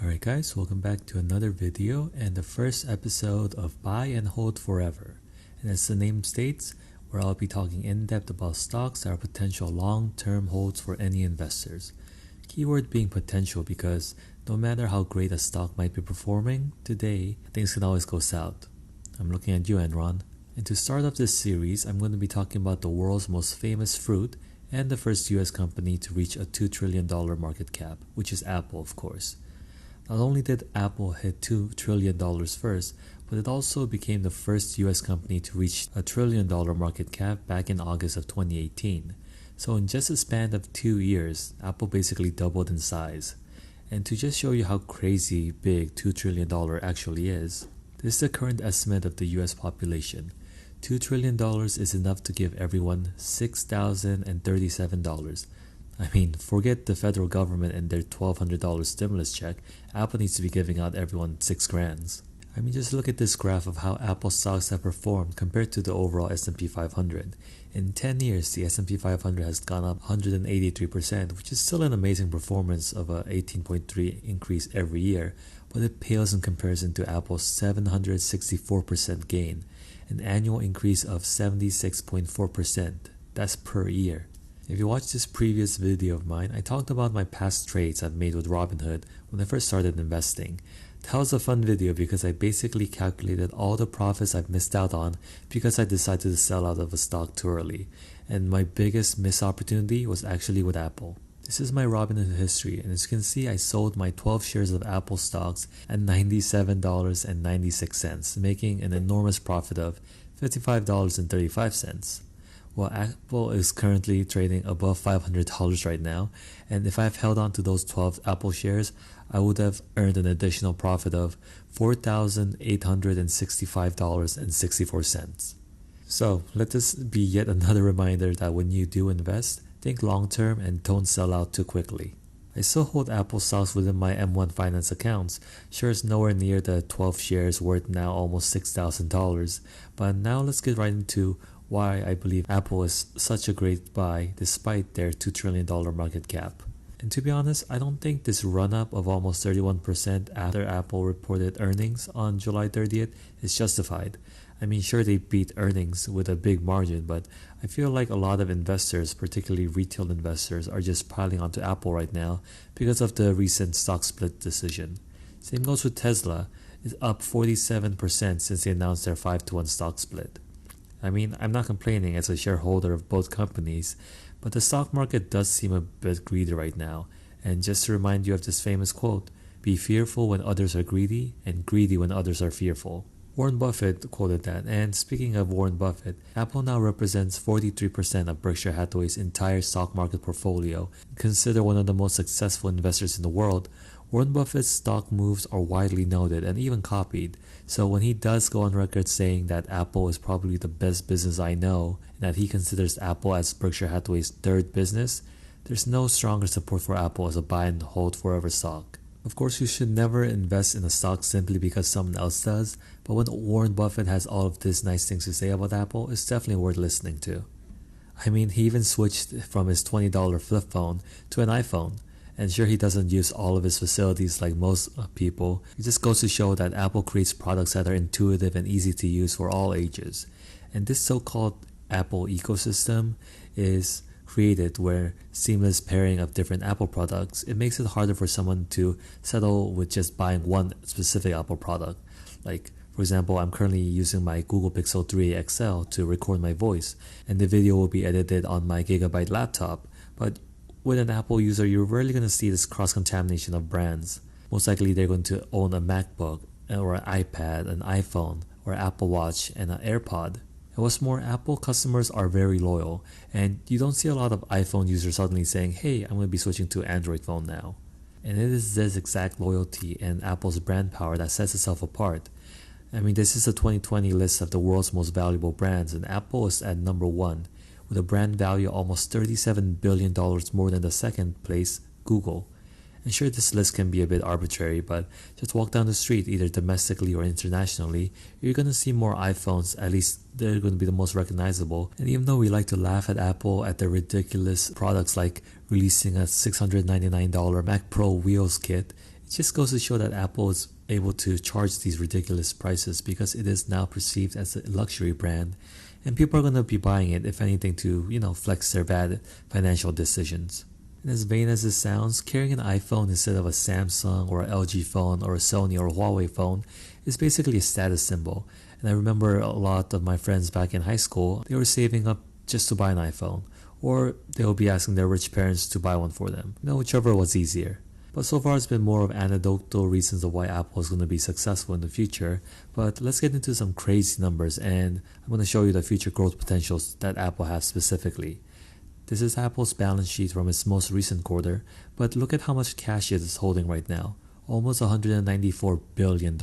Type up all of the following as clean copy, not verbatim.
Alright guys, welcome back to another video and the first episode of Buy and Hold Forever. And as the name states, where I'll be talking in depth about stocks that are potential long-term holds for any investors. Keyword being potential because no matter how great a stock might be performing, today things can always go south. I'm looking at you, Enron. And to start off this series, I'm going to be talking about the world's most famous fruit and the first US company to reach a $2 trillion market cap, which is Apple, of course. Not only did Apple hit $2 trillion first, but it also became the first US company to reach a $1 trillion market cap back in August of 2018. So in just a span of 2 years, Apple basically doubled in size. And to just show you how crazy big $2 trillion actually is, this is the current estimate of the US population. $2 trillion is enough to give everyone $6,037. I mean, forget the federal government and their $1,200 stimulus check. Apple needs to be giving out everyone $6,000. I mean, just look at this graph of how Apple stocks have performed compared to the overall S&P 500. In 10 years, the S&P 500 has gone up 183%, which is still an amazing performance of a 18.3 increase every year, but it pales in comparison to Apple's 764% gain, an annual increase of 76.4%. That's per year. If you watched this previous video of mine, I talked about my past trades I've made with Robinhood when I first started investing. That was a fun video because I basically calculated all the profits I've missed out on because I decided to sell out of a stock too early. And my biggest missed opportunity was actually with Apple. This is my Robinhood history, and as you can see, I sold my 12 shares of Apple stocks at $97.96, making an enormous profit of $55.35. Well, Apple is currently trading above $500 right now, and if I've held on to those 12 Apple shares, I would have earned an additional profit of $4,865.64. So, let this be yet another reminder that when you do invest, think long term and don't sell out too quickly. I still hold Apple stocks within my M1 Finance accounts. Sure, it's nowhere near the 12 shares worth now almost $6,000, but now let's get right into why I believe Apple is such a great buy despite their $2 trillion market cap. And to be honest, I don't think this run-up of almost 31% after Apple reported earnings on July 30th is justified. I mean, sure, they beat earnings with a big margin, but I feel like a lot of investors, particularly retail investors, are just piling onto Apple right now because of the recent stock split decision. Same goes with Tesla. It's up 47% since they announced their 5-to-1 stock split. I mean, I'm not complaining as a shareholder of both companies, but the stock market does seem a bit greedy right now. And just to remind you of this famous quote, be fearful when others are greedy and greedy when others are fearful. Warren Buffett quoted that, and speaking of Warren Buffett, Apple now represents 43% of Berkshire Hathaway's entire stock market portfolio. Considered one of the most successful investors in the world, Warren Buffett's stock moves are widely noted and even copied. So when he does go on record saying that Apple is probably the best business I know, and that he considers Apple as Berkshire Hathaway's third business, there's no stronger support for Apple as a buy and hold forever stock. Of course, you should never invest in a stock simply because someone else does, but when Warren Buffett has all of these nice things to say about Apple, it's definitely worth listening to. I mean, he even switched from his $20 flip phone to an iPhone. And sure, he doesn't use all of his facilities like most people. It just goes to show that Apple creates products that are intuitive and easy to use for all ages. And this so-called Apple ecosystem is created where seamless pairing of different Apple products, it makes it harder for someone to settle with just buying one specific Apple product. Like, for example, I'm currently using my Google Pixel 3 XL to record my voice, and the video will be edited on my Gigabyte laptop. But with an Apple user, you're rarely going to see this cross-contamination of brands. Most likely they're going to own a MacBook or an iPad, an iPhone, or an Apple Watch, and an AirPod. And what's more, Apple customers are very loyal, and you don't see a lot of iPhone users suddenly saying, hey, I'm going to be switching to Android phone now. And it is this exact loyalty and Apple's brand power that sets itself apart. I mean, this is a 2020 list of the world's most valuable brands, and Apple is at number 1, with a brand value almost $37 billion more than the second place, Google. And sure, this list can be a bit arbitrary, but just walk down the street, either domestically or internationally, you're going to see more iPhones. At least they're going to be the most recognizable. And even though we like to laugh at Apple at their ridiculous products like releasing a $699 Mac Pro wheels kit, it just goes to show that Apple is able to charge these ridiculous prices because it is now perceived as a luxury brand, and people are going to be buying it, if anything, to, flex their bad financial decisions. And as vain as this sounds, carrying an iPhone instead of a Samsung or an LG phone or a Sony or a Huawei phone is basically a status symbol. And I remember a lot of my friends back in high school, they were saving up just to buy an iPhone, or they will be asking their rich parents to buy one for them, whichever was easier. But so far it's been more of anecdotal reasons of why Apple is going to be successful in the future. But let's get into some crazy numbers, and I'm going to show you the future growth potentials that Apple has specifically. This is Apple's balance sheet from its most recent quarter, but look at how much cash it is holding right now, almost $194 billion.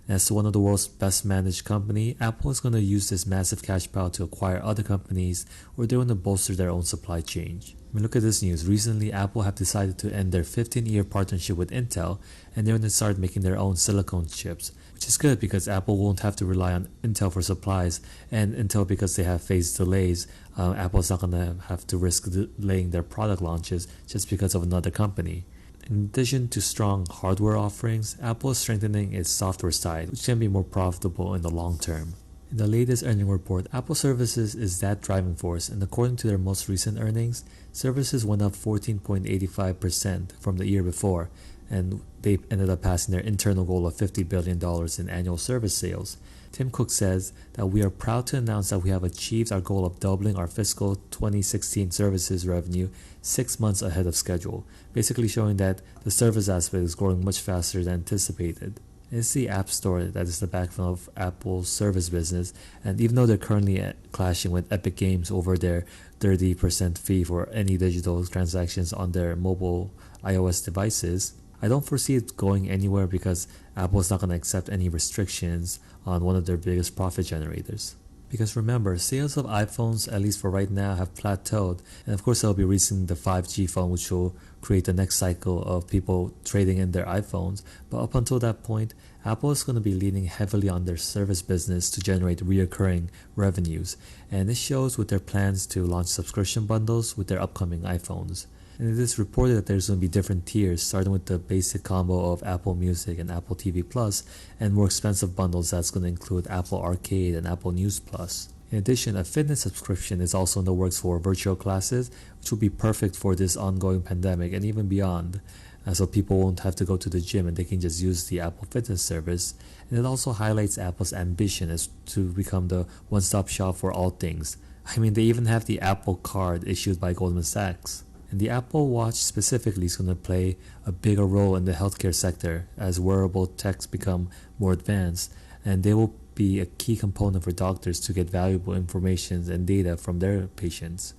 As one of the world's best managed company, Apple is going to use this massive cash pile to acquire other companies, or they're going to bolster their own supply chain. Look at this news. Recently, Apple have decided to end their 15-year partnership with Intel, and they're going to start making their own silicone chips, which is good because Apple won't have to rely on Intel for supplies, and Intel, because they have phased delays, Apple's not going to have to risk delaying their product launches just because of another company. In addition to strong hardware offerings, Apple is strengthening its software side, which can be more profitable in the long term. In the latest earnings report, Apple Services is that driving force, and according to their most recent earnings, services went up 14.85% from the year before, and they ended up passing their internal goal of $50 billion in annual service sales. Tim Cook says that we are proud to announce that we have achieved our goal of doubling our fiscal 2016 services revenue 6 months ahead of schedule, basically showing that the service aspect is growing much faster than anticipated. It's the App Store that is the backbone of Apple's service business, and even though they're currently clashing with Epic Games over their 30% fee for any digital transactions on their mobile iOS devices, I don't foresee it going anywhere because Apple is not going to accept any restrictions on one of their biggest profit generators. Because remember, sales of iPhones, at least for right now, have plateaued, and of course they'll be releasing the 5G phone, which will create the next cycle of people trading in their iPhones. But up until that point, Apple is going to be leaning heavily on their service business to generate reoccurring revenues, and this shows with their plans to launch subscription bundles with their upcoming iPhones. And it is reported that there's going to be different tiers, starting with the basic combo of Apple Music and Apple TV Plus, and more expensive bundles that's going to include Apple Arcade and Apple News Plus. In addition, a fitness subscription is also in the works for virtual classes, which will be perfect for this ongoing pandemic and even beyond, so people won't have to go to the gym and they can just use the Apple Fitness service. And it also highlights Apple's ambition as to become the one-stop shop for all things. I mean, they even have the Apple Card issued by Goldman Sachs. And the Apple Watch specifically is going to play a bigger role in the healthcare sector as wearable techs become more advanced, and they will be a key component for doctors to get valuable information and data from their patients.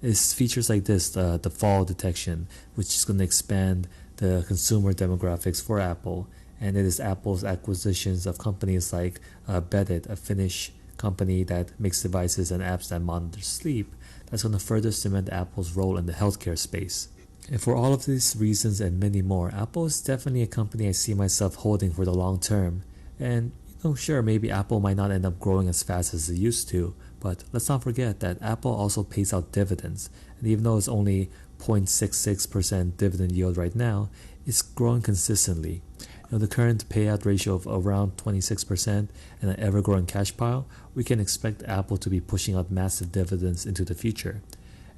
It's features like this, the fall detection, which is going to expand the consumer demographics for Apple, and it is Apple's acquisitions of companies like Beddit, a Finnish company that makes devices and apps that monitor sleep, that's going to further cement Apple's role in the healthcare space. And for all of these reasons and many more, Apple is definitely a company I see myself holding for the long term. And sure, maybe Apple might not end up growing as fast as it used to, but let's not forget that Apple also pays out dividends. And even though it's only 0.66% dividend yield right now, it's growing consistently. The current payout ratio of around 26% and an ever-growing cash pile, we can expect Apple to be pushing out massive dividends into the future.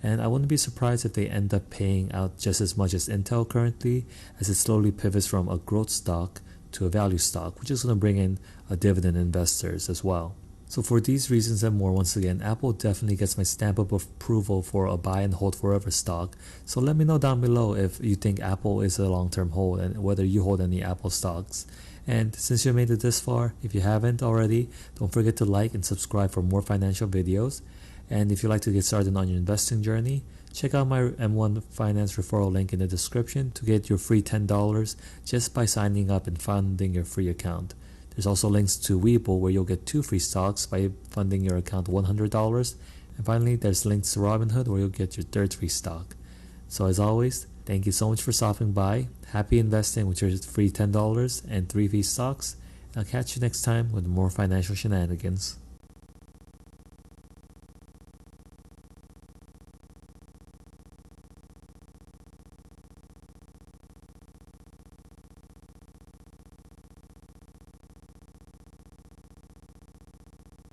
And I wouldn't be surprised if they end up paying out just as much as Intel currently, as it slowly pivots from a growth stock to a value stock, which is going to bring in dividend investors as well. So for these reasons and more, once again, Apple definitely gets my stamp of approval for a buy and hold forever stock. So let me know down below if you think Apple is a long-term hold and whether you hold any Apple stocks. And since you made it this far, if you haven't already, don't forget to like and subscribe for more financial videos. And if you'd like to get started on your investing journey, check out my M1 Finance referral link in the description to get your free $10 just by signing up and funding your free account. There's also links to Webull where you'll get 2 free stocks by funding your account $100. And finally, there's links to Robinhood where you'll get your 3rd free stock. So as always, thank you so much for stopping by. Happy investing with your free $10 and 3 free stocks. I'll catch you next time with more financial shenanigans.